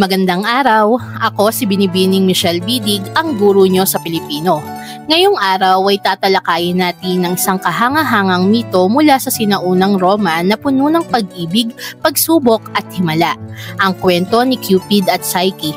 Magandang araw, ako si Binibining Michelle Bidig, ang guro nyo sa Pilipino. Ngayong araw ay tatalakayin natin ng isang kahangahangang mito mula sa sinaunang Roma na puno ng pag-ibig, pagsubok at himala, ang kwento ni Cupid at Psyche.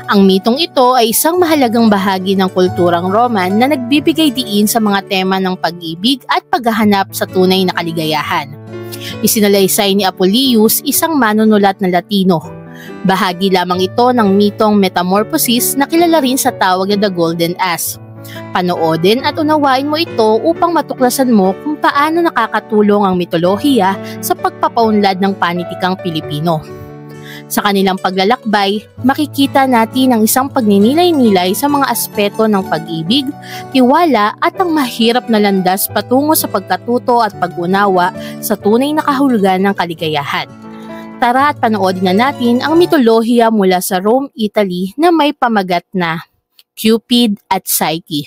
Ang mitong ito ay isang mahalagang bahagi ng kulturang Roman na nagbibigay diin sa mga tema ng pag-ibig at paghahanap sa tunay na kaligayahan. Isinalaysay ni Apuleius, isang manunulat na Latino. Bahagi lamang ito ng mitong Metamorphosis na kilala rin sa tawag na The Golden Ass. Panoodin at unawain mo ito upang matuklasan mo kung paano nakakatulong ang mitolohiya sa pagpapaunlad ng panitikang Pilipino. Sa kanilang paglalakbay, makikita natin ang isang pagninilay-nilay sa mga aspeto ng pag-ibig, tiwala at ang mahirap na landas patungo sa pagkatuto at pag-unawa sa tunay na kahulugan ng kaligayahan. Tara at panoodin na natin ang mitolohiya mula sa Rome, Italy na may pamagat na Cupid at Psyche.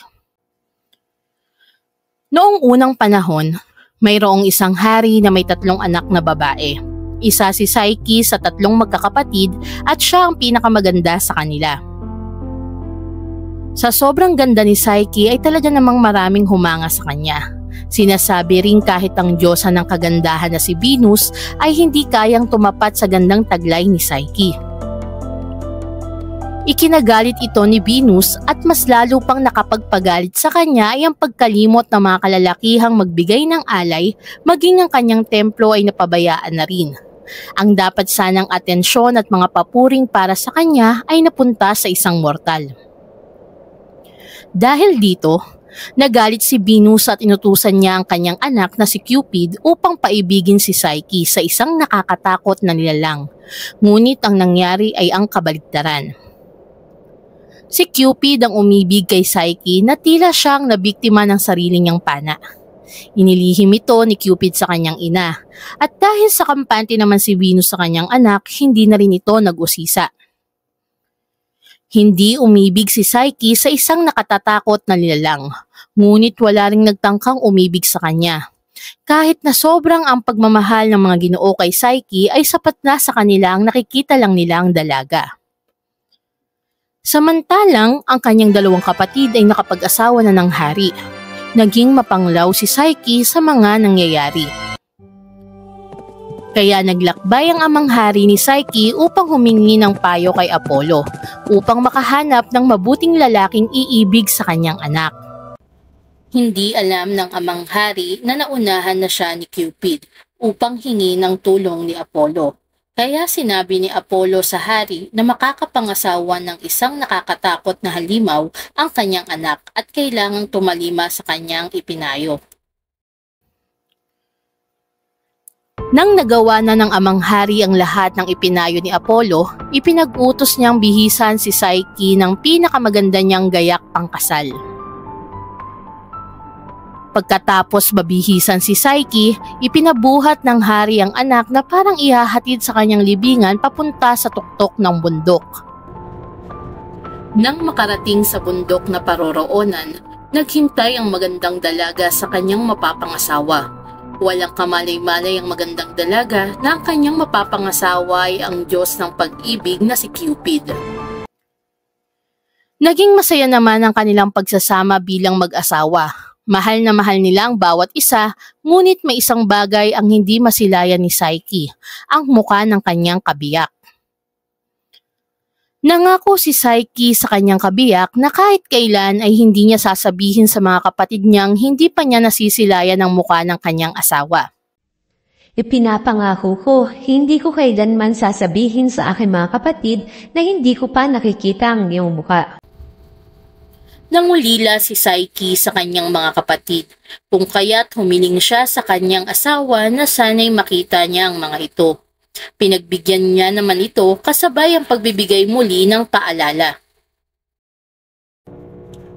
Noong unang panahon, mayroong isang hari na may 3 anak na babae. Isa si Psyche sa 3 magkakapatid at siya ang pinakamaganda sa kanila. Sa sobrang ganda ni Psyche ay talaga namang maraming humanga sa kanya. Sinasabi rin kahit ang diyosa ng kagandahan na si Venus ay hindi kayang tumapat sa gandang taglay ni Psyche. Ikinagalit ito ni Venus at mas lalo pang nakapagpagalit sa kanya ay ang pagkalimot ng mga kalalakihang magbigay ng alay, maging ang kanyang templo ay napabayaan na rin. Ang dapat sanang atensyon at mga papuring para sa kanya ay napunta sa isang mortal. Dahil dito, nagalit si Venus at inutusan niya ang kanyang anak na si Cupid upang paibigin si Psyche sa isang nakakatakot na nilalang. Ngunit ang nangyari ay ang kabaligtaran. Si Cupid ang umibig kay Psyche na tila siyang nabiktima ng sarili niyang pana. Inilihim ito ni Cupid sa kanyang ina at dahil sa kampante naman si Venus sa kanyang anak, hindi na rin ito nag-usisa. Hindi umibig si Psyche sa isang nakatatakot na nilalang, ngunit wala ring nagtangkang umibig sa kanya. Kahit na sobrang ang pagmamahal ng mga Ginoo kay Psyche ay sapat na sa kanila ang nakikita lang nila ang dalaga. Samantalang ang kanyang 2 kapatid ay nakapag-asawa na ng hari. Naging mapanglaw si Psyche sa mga nangyayari. Kaya naglakbay ang amang hari ni Psyche upang humingi ng payo kay Apollo upang makahanap ng mabuting lalaking iibig sa kanyang anak. Hindi alam ng amang hari na naunahan na siya ni Cupid upang hingi ng tulong ni Apollo. Kaya sinabi ni Apollo sa hari na makakapangasawa ng isang nakakatakot na halimaw ang kanyang anak at kailangang tumalima sa kanyang ipinayo. Nang nagawa na ng amang hari ang lahat ng ipinayo ni Apollo, ipinag-utos niyang bihisan si Psyche ng pinakamaganda niyang gayak pangkasal. Pagkatapos mabihisan si Psyche, ipinabuhat ng hari ang anak na parang ihahatid sa kanyang libingan papunta sa tuktok ng bundok. Nang makarating sa bundok na paroroonan, naghintay ang magandang dalaga sa kanyang mapapangasawa. Walang kamalay-malay ang magandang dalaga na ang kanyang mapapangasawa ay ang Diyos ng pag-ibig na si Cupid. Naging masaya naman ang kanilang pagsasama bilang mag-asawa. Mahal na mahal nila ang bawat isa, ngunit may isang bagay ang hindi masilayan ni Psyche, ang mukha ng kanyang kabiyak. Nangako si Psyche sa kanyang kabiyak na kahit kailan ay hindi niya sasabihin sa mga kapatid niyang hindi pa niya nasisilayan ang mukha ng kanyang asawa. Ipinapangako ko, hindi ko kailanman sasabihin sa aking mga kapatid na hindi ko pa nakikita ang iyong mukha. Nangulila si Psyche sa kanyang mga kapatid, kung kaya't humiling siya sa kanyang asawa na sana'y makita niya ang mga ito. Pinagbigyan niya naman ito kasabay ang pagbibigay muli ng paalala.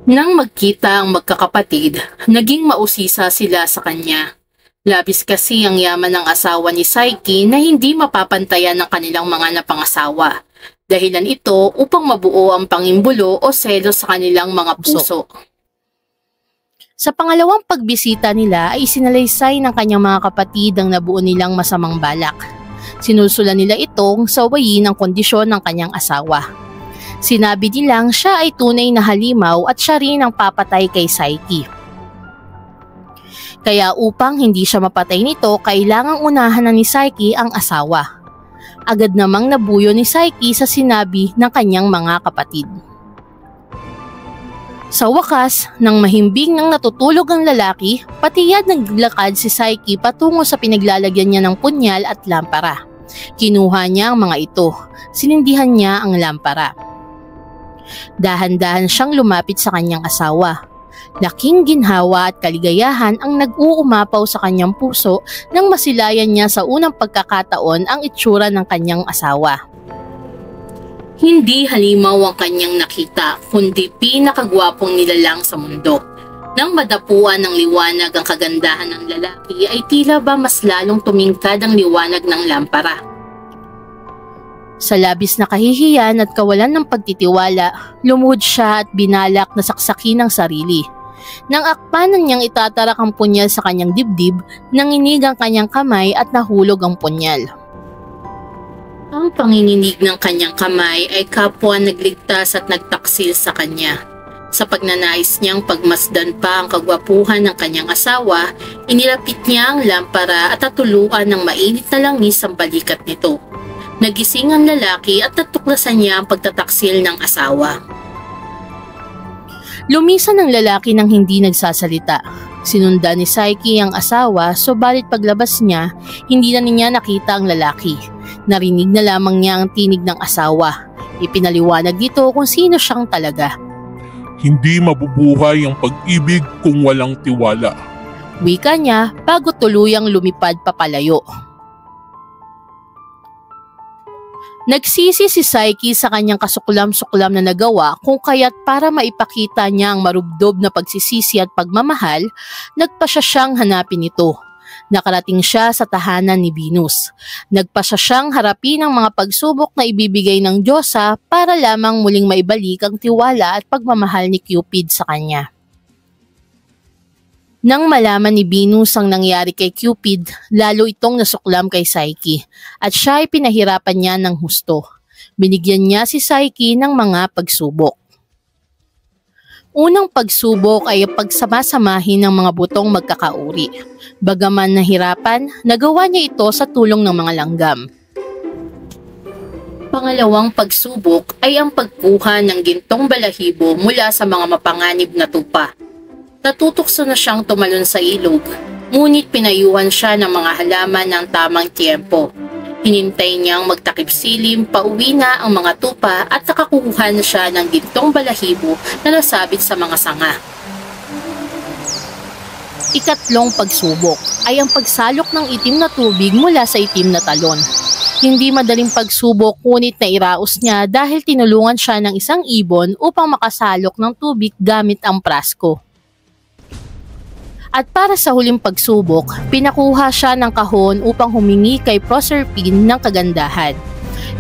Nang magkita ang magkakapatid, naging mausisa sila sa kanya. Labis kasi ang yaman ng asawa ni Psyche na hindi mapapantayan ng kanilang mga napangasawa. Dahilan ito upang mabuo ang pangimbulo o selos sa kanilang mga puso. Sa pangalawang pagbisita nila ay isinalaysay ng kanyang mga kapatid ang nabuo nilang masamang balak. Sinusulan nila itong sawayin ang kondisyon ng kanyang asawa. Sinabi nilang siya ay tunay na halimaw at siya rin ang papatay kay Psyche. Kaya upang hindi siya mapatay nito, kailangang unahan na ni Psyche ang asawa. Agad namang nabuyo ni Psyche sa sinabi ng kanyang mga kapatid. Sa wakas, nang mahimbing nang natutulog ang lalaki, patiyad naglakad si Psyche patungo sa pinaglalagyan niya ng punyal at lampara. Kinuha niya ang mga ito. Sinindihan niya ang lampara. Dahan-dahan siyang lumapit sa kanyang asawa. Laking ginhawa at kaligayahan ang nag-uumapaw sa kanyang puso nang masilayan niya sa unang pagkakataon ang itsura ng kanyang asawa. Hindi halimaw ang kanyang nakita, kundi pinakagwapong nilalang sa mundo. Nang madapuan ng liwanag ang kagandahan ng lalaki ay tila ba mas lalong tumingkad ang liwanag ng lampara. Sa labis na kahihiyan at kawalan ng pagtitiwala, lumuhod siya at binalak na saksakin ang sarili. Nang akpanan niyang itatarak ang punyal sa kanyang dibdib, nanginig ang kanyang kamay at nahulog ang punyal. Ang panginginig ng kanyang kamay ay kapwa nagligtas at nagtaksil sa kanya. Sa pagnanais niyang pagmasdan pa ang kagwapuhan ng kanyang asawa, inilapit niya ang lampara at natuluan ng mainit na langis ang balikat nito. Nagising ang lalaki at natuklasan niya ang pagtataksil ng asawa. Lumisan ang lalaki nang hindi nagsasalita. Sinundan ni Psyche ang asawa, subalit paglabas niya, hindi na niya nakita ang lalaki. Narinig na lamang niya ang tinig ng asawa. Ipinaliwanag nito kung sino siyang talaga. Hindi mabubuhay ang pag-ibig kung walang tiwala. Wika niya bago tuluyang lumipad papalayo. Nagsisi si Psyche sa kanyang kasuklam-suklam na nagawa kung kaya't para maipakita niya ang marubdob na pagsisisi at pagmamahal, nagpasya siyang hanapin ito. Nakarating siya sa tahanan ni Venus. Nagpasya siyang harapin ang mga pagsubok na ibibigay ng Diyosa para lamang muling maibalik ang tiwala at pagmamahal ni Cupid sa kanya. Nang malaman ni Venus ang nangyari kay Cupid, lalo itong nasuklam kay Psyche at siya ay pinahirapan niya ng husto. Binigyan niya si Psyche ng mga pagsubok. Unang pagsubok ay pagsamasamahin ng mga butong magkakauri. Bagaman nahirapan, nagawa niya ito sa tulong ng mga langgam. Pangalawang pagsubok ay ang pagkuha ng gintong balahibo mula sa mga mapanganib na tupa. Natutokso na siyang tumalon sa ilog, ngunit pinayuhan siya ng mga halaman ng tamang tiyempo. Hinintay niyang magtakip silim, pauwi na ang mga tupa at nakakuha na siya ng gintong balahibo na nasabit sa mga sanga. Ikatlong pagsubok ay ang pagsalok ng itim na tubig mula sa itim na talon. Hindi madaling pagsubok ngunit nairaos niya dahil tinulungan siya ng isang ibon upang makasalok ng tubig gamit ang prasko. At para sa huling pagsubok, pinakuha siya ng kahon upang humingi kay Proserpine ng kagandahan.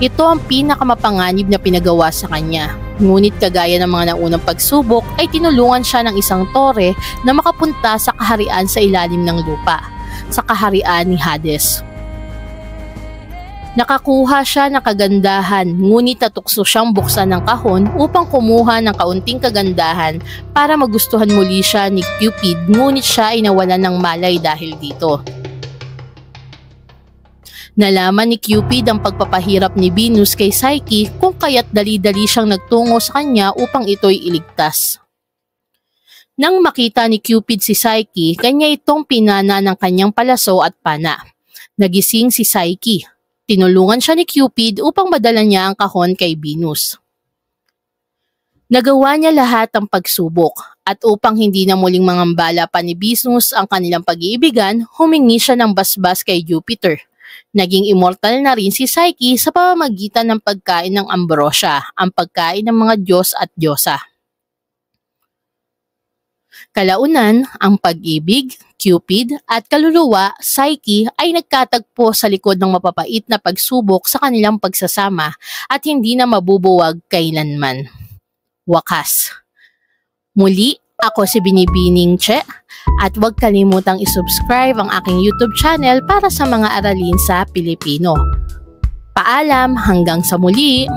Ito ang pinakamapanganib na pinagawa sa kanya. Ngunit kagaya ng mga naunang pagsubok ay tinulungan siya ng isang tore na makapunta sa kaharian sa ilalim ng lupa, sa kaharian ni Hades. Nakakuha siya ng kagandahan, ngunit natukso siyang buksan ng kahon upang kumuha ng kaunting kagandahan para magustuhan muli siya ni Cupid, ngunit siya ay nawalan ng malay dahil dito. Nalaman ni Cupid ang pagpapahirap ni Venus kay Psyche kung kaya't dali-dali siyang nagtungo sa kanya upang ito'y iligtas. Nang makita ni Cupid si Psyche, kanya itong pinana ng kanyang palaso at pana. Nagising si Psyche. Tinulungan siya ni Cupid upang madala niya ang kahon kay Venus. Nagawa niya lahat ang pagsubok at upang hindi na muling mangambala pa ni Venus ang kanilang pag-iibigan, humingi siya ng basbas kay Jupiter. Naging immortal na rin si Psyche sa pamamagitan ng pagkain ng ambrosia, ang pagkain ng mga Diyos at Diyosa. Kalaunan, ang pag-ibig, Cupid at kaluluwa, Psyche ay nagkatagpo sa likod ng mapapait na pagsubok sa kanilang pagsasama at hindi na mabubuwag kailanman. Wakas. Muli, Ako si Binibining Che at huwag kalimutang isubscribe ang aking YouTube channel para sa mga aralin sa Pilipino. Paalam hanggang sa muli!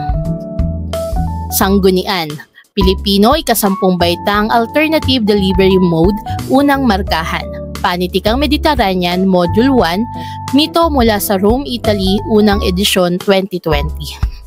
Sanggunian, Pilipino ika-10 baitang Alternative Delivery Mode, unang markahan. Panitikang Mediterranean, Module 1, Mito mula sa Rome, Italy, unang edisyon 2020.